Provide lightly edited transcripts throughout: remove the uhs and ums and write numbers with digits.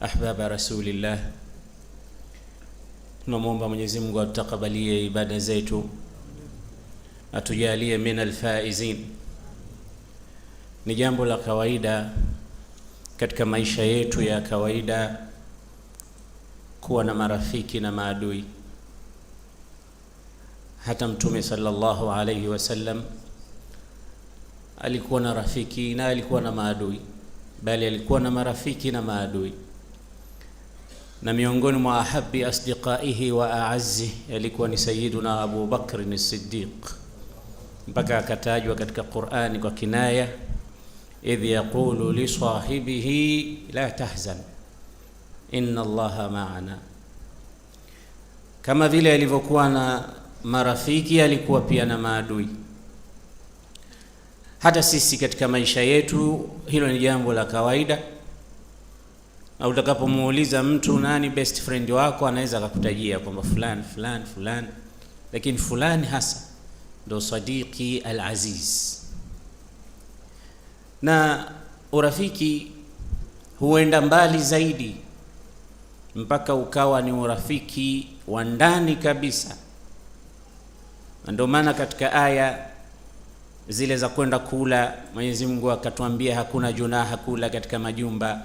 ahbaba rasulillah, tunamwomba Mwenyezi Mungu atutakabalie ibada zetu, atujalie min alfaizin. Ni jambo la kawaida katika maisha yetu ya kawaida kuwa na marafiki na maadui. Hata Mtume sallallahu alayhi wasallam alikuwa na rafiki na alikuwa na maadui, bali alikuwa na marafiki na maadui. Na miongoni mwa ahabbi asdiqaihi wa aazzi alikuwa ni Sayyiduna Abu Bakr as-Siddiq, mpaka akatajwa katika Qur'ani kwa kinaya, idh yaqulu li sahibihi la tahzan inna Allaha ma'ana. Kama vile alivyokuwa na marafiki, alikuwa pia na maadui. Hata sisi katika maisha yetu hilo ni jambo la kawaida. Na utakapomuuliza mtu nani best friend wako, anaweza akakutajia kwamba fulani, lakini fulani hasa ndo sadiqi al-aziz. Na urafiki huenda mbali zaidi mpaka ukawa ni urafiki wa ndani kabisa. Ndio maana katika aya zile za kwenda kula, Mwenyezi Mungu akatuambia hakuna junaha kula katika majumba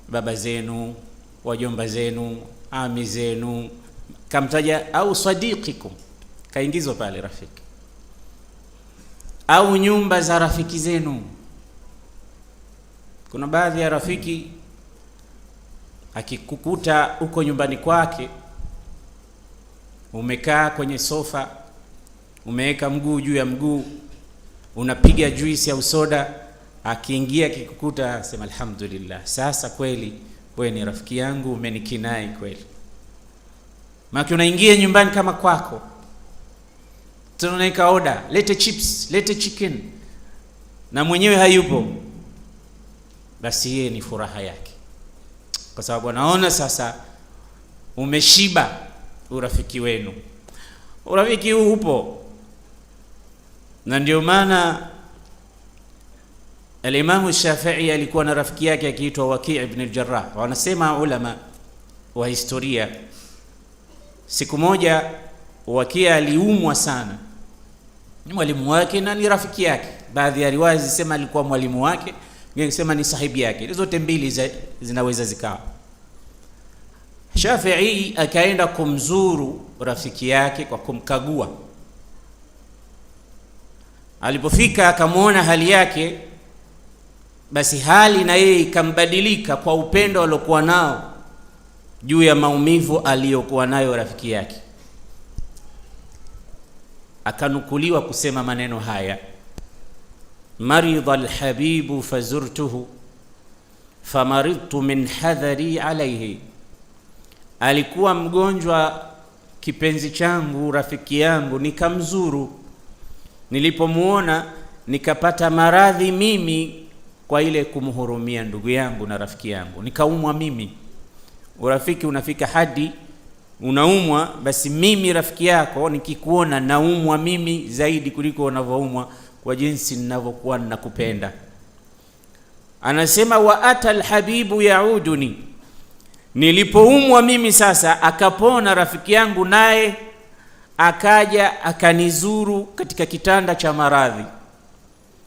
baba zenu, wajomba zenu, ami zenu, kamtaja au sadiqikum, kaingizwa pale rafiki, au nyumba za rafiki zenu. Kuna baadhi ya rafiki akikukuta uko nyumbani kwake, umekaa kwenye sofa, umeweka mguu juu ya mguu, unapiga juisi au soda, akiingia kikukuta sema alhamdulillah, sasa kweli wewe ni rafiki yangu, umenikinai kweli. Maana unaingia nyumbani kama kwako, tunaika order, lete chips, lete chicken, na mwenyewe hayupo, basi yeye ni furaha yake, kwa sababu anaona sasa umeshiba urafiki wenu. Urafiki huu upo, na ndio maana al-Imam Shafi'i alikuwa na rafiki yake akiitwa Waki' ibn al-Jarrah. Wanasema ulama wa historia, siku moja Waki' aliumwa sana, ni mwalimu wake na ni rafiki yake. Baadhi ya riwaya zisema alikuwa mwalimu wake, wengine sema ni sahibi yake. Hizo zote mbili zinaweza zikawa. Shafi'i akaenda kumzuru rafiki yake kwa kumkagua. Alipofika akamwona hali yake, basi hali na yeye ikambadilika kwa upendo aliokuwa nao juu ya maumivu aliyokuwa nayo rafiki yake. Akanukuliwa kusema maneno haya: maridha alhabibu fazurtuhu famaridtu min hadhari alayhi. Alikuwa mgonjwa kipenzi changu, rafiki yangu, nikamzuru. Nilipomuona nikapata maradhi mimi kwa ile kumhurumia ndugu yangu na rafiki yangu, nikaumwa mimi. Urafiki unafika hadi unaumwa, basi mimi rafiki yako nikikuona naumwa mimi zaidi kuliko unavyoumwa, kwa jinsi ninavyokuwa ninakupenda. Anasema wa ata alhabibu yauduni, nilipoumwa mimi sasa akapona rafiki yangu, naye akaja akanizuru katika kitanda cha maradhi.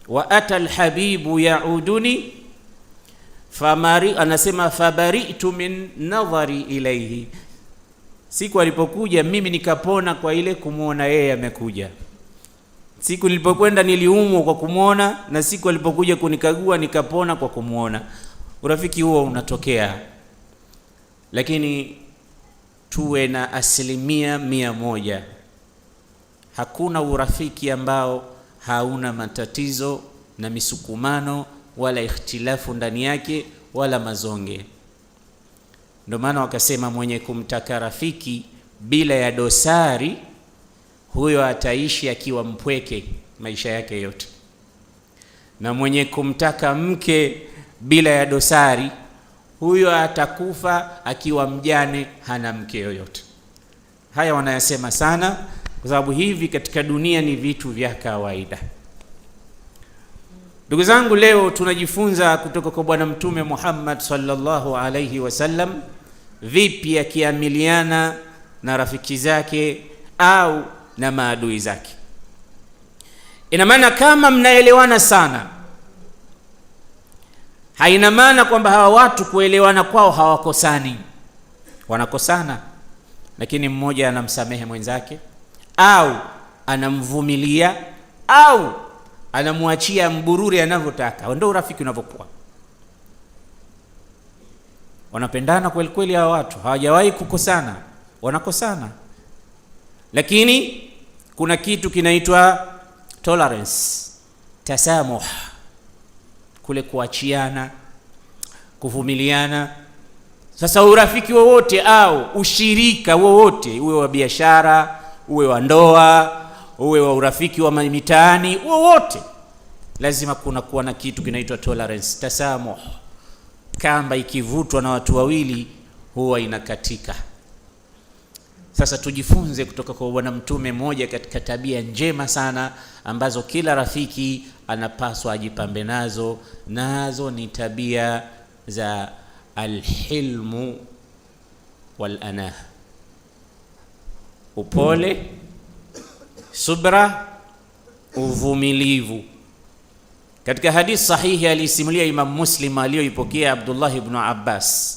Wa ata alhabibu yauduni anasema fabaritu min nadhari ilayhi, siku alipokuja mimi nikapona kwa ile kumuona yeye amekuja. Siku nilipokwenda niliumwa kwa kumuona, na siku alipokuja kunikagua nikapona kwa kumuona. Urafiki huo unatokea, lakini tuwe na 100%. Hakuna urafiki ambao hauna matatizo na misukumano wala ikhtilafu ndani yake wala mazonge. Ndio maana wakasema mwenye kumtaka rafiki bila ya dosari, huyo ataishi akiwa mpweke maisha yake yote, na mwenye kumtaka mke bila ya dosari, huyo atakufa akiwa mjane, hana mke yoyote. Haya wanayasema sana, kwa sababu hivi katika dunia ni vitu vya kawaida. Ndugu zangu, leo tunajifunza kutoka kwa Bwana Mtume Muhammad sallallahu alayhi wasallam vipi akiamiliana na rafiki zake au na maadui zake. Ina maana kama mnaelewana sana, haina maana kwamba hawa watu kuelewana kwao hawakosani. Wanakosana, lakini mmoja anamsamehe mwenzake au anamvumilia au anamwachia mbururi anavyotaka. Ndio urafiki unavyokuwa. Wanapendana kweli kweli hawa watu, hawajawahi kukosana. Wanakosana, lakini kuna kitu kinaitwa tolerance, tasamuh, kule kuachiana, kuvumiliana. Sasa urafiki wowote au ushirika wowote, uwe wa biashara, uwe wa ndoa, uwe wa urafiki wa mitaani, wowote, lazima kuna kuwa na kitu kinaitwa tolerance, tasamuh. Kamba ikivutwa na watu wawili huwa inakatika. Sasa tujifunze kutoka kwa Bwana Mtume moja katika tabia njema sana ambazo kila rafiki anapaswa ajipambe nazo. Nazo ni tabia za alhilmu wal anah, upole, subra, uvumilivu. Katika hadithi sahihi alisimulia Imam Muslim aliyoipokea Abdullah ibn Abbas,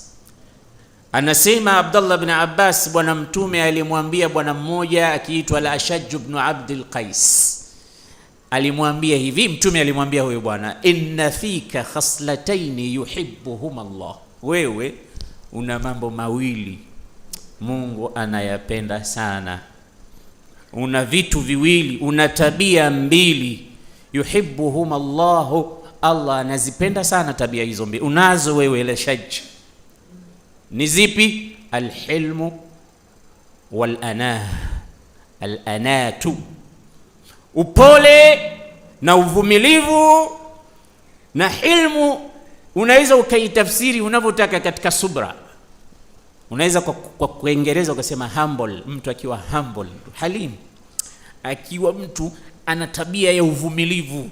anasema Abdullah ibn Abbas, Bwana Mtume alimwambia bwana mmoja akiitwa al-Ashaj ibn Abdul Qais, alimwambia hivi, Mtume alimwambia huyo bwana, inna fika khaslatayn yuhibbuhum Allah, wewe una mambo mawili Mungu anayapenda sana. Una vitu viwili, una tabia mbili, yuhibbuhum Allah, Allah anazipenda sana tabia hizo mbili. Unazo wewe al-Ashaj. Ni zipi? Alhilmu wal anah. Al-anatu, upole na uvumilivu. Na hilmu unaweza ukaitafsiri unavyotaka katika subra. Unaweza kwa Kiingereza ukasema humble, mtu akiwa humble, halim. Akiwa mtu ana tabia ya uvumilivu,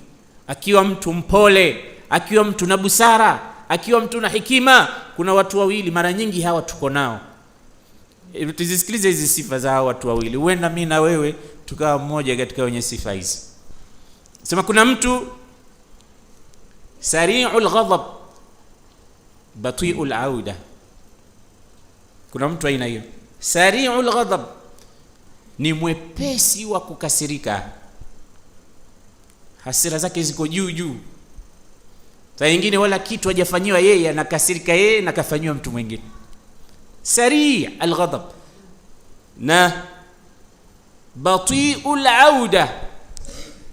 akiwa mtu mpole, akiwa mtu na busara, akiwa mtu na hekima. Kuna watu wawili mara nyingi hawa tuko nao. Tuzisikilize hizi sifa za hawa watu wawili. Huenda mimi na wewe tukawa mmoja katika wenye sifa hizi. Sema kuna mtu sari'ul ghadab bati'ul auda. Kuna mtu aina hiyo. Sari'ul ghadab ni mwepesi wa kukasirika, hasira zake ziko juu juu. Saa nyingine wala kitu hajafanyiwa yeye anakasirika yeye na kafanywa mtu mwingine. Sari' al-ghadab. Na bati'ul auda,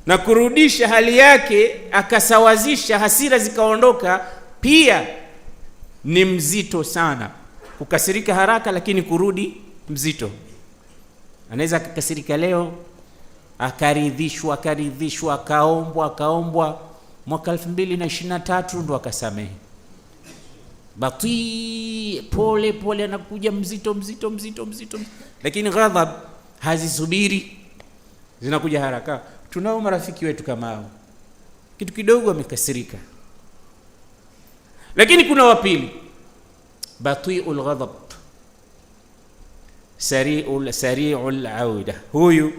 na kurudisha hali yake akasawazisha, hasira zikaondoka. Pia ni mzito sana, kukasirika haraka lakini kurudi mzito. Anaweza akakasirika leo akaridhishwa akaombwa mwaka 2023 ndo akasamehe. Bati pole pole anakuja mzito, lakini ghadhab hazisubiri, zinakuja haraka. Tunao marafiki wetu kama hao, kitu kidogo amekasirika. Lakini kuna wa pili, bati'ul ghadab sari'ul auda. Huyu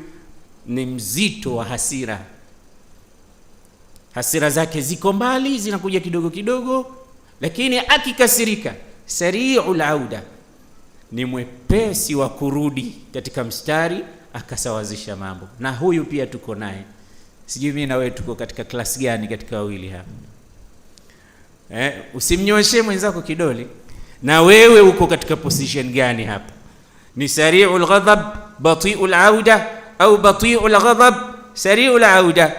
ni mzito wa hasira, hasira zake ziko mbali, zinakuja kidogo kidogo, lakini akikasirika sari'ul auda, ni mwepesi wa kurudi katika mstari akasawazisha mambo. Na huyu pia tuko naye. Sijui mimi na wewe tuko katika klasi gani katika wawili hapa? Usimnyoshe mwenzako kidole. Na wewe uko katika position gani hapa? Ni sari'ul ghadab bati'ul auda au bati'ul ghadab sari'ul auda?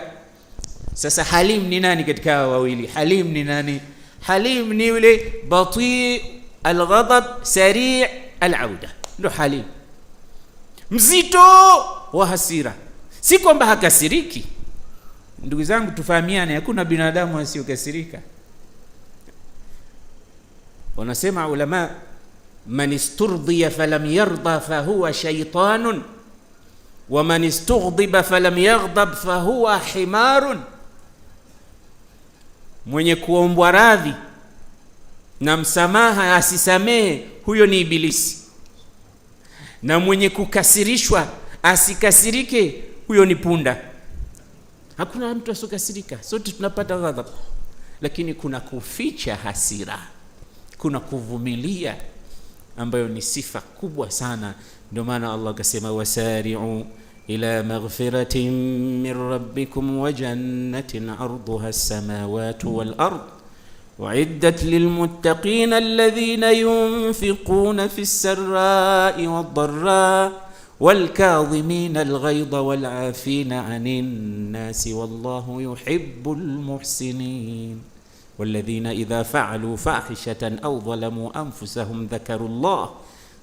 Sasa halim ni nani katika wawili? Halim ni nani? Halim ni yule bati'ul ghadab sari' al-auda, ndio halim. Mzito wa hasira, si kwamba hakasiriki. Ndugu zangu, tufahamiane, hakuna binadamu asiyokasirika. Wanasema ulama, man isturdhiya falam yarda fahuwa shaytanun wa man istughdiba falam yaghdab fahuwa himarun. mwenye kuombwa radhi na msamaha asisamehe, huyo ni Ibilisi. Na mwenye kukasirishwa asikasirike, huyo ni punda. Hakuna mtu asokasirika, sote tunapata ghadhabu, lakini kuna kuficha hasira, kuna kuvumilia, ambayo ni sifa kubwa sana. Ndio maana Allah akasema wasari'u ila maghfiratin min rabbikum wa jannatin arduha as-samawati wal ard u'iddat lilmuttaqin alladhina yunfiquna fis sarra'i wad dharra wal kadhimina al ghayza wal 'afina 'anil nasi wallahu yuhibbul muhsinin والذين إذا فعلوا فاحشة أو ظلموا أنفسهم ذكروا الله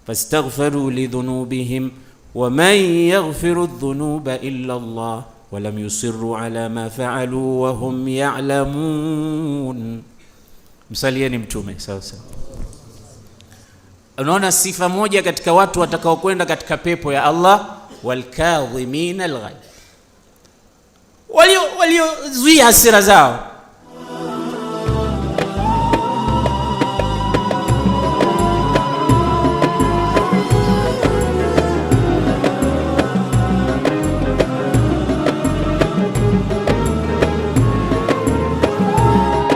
فاستغفروا لذنوبهم ومن يغفر الذنوب إلا الله ولم يصروا على ما فعلوا وهم يعلمون. Msalieni mtume sasa. Unaona sifa moja katika watu watakaokwenda katika pepo ya Allah, walkadhimina alghayz, waliozuia hasira zao.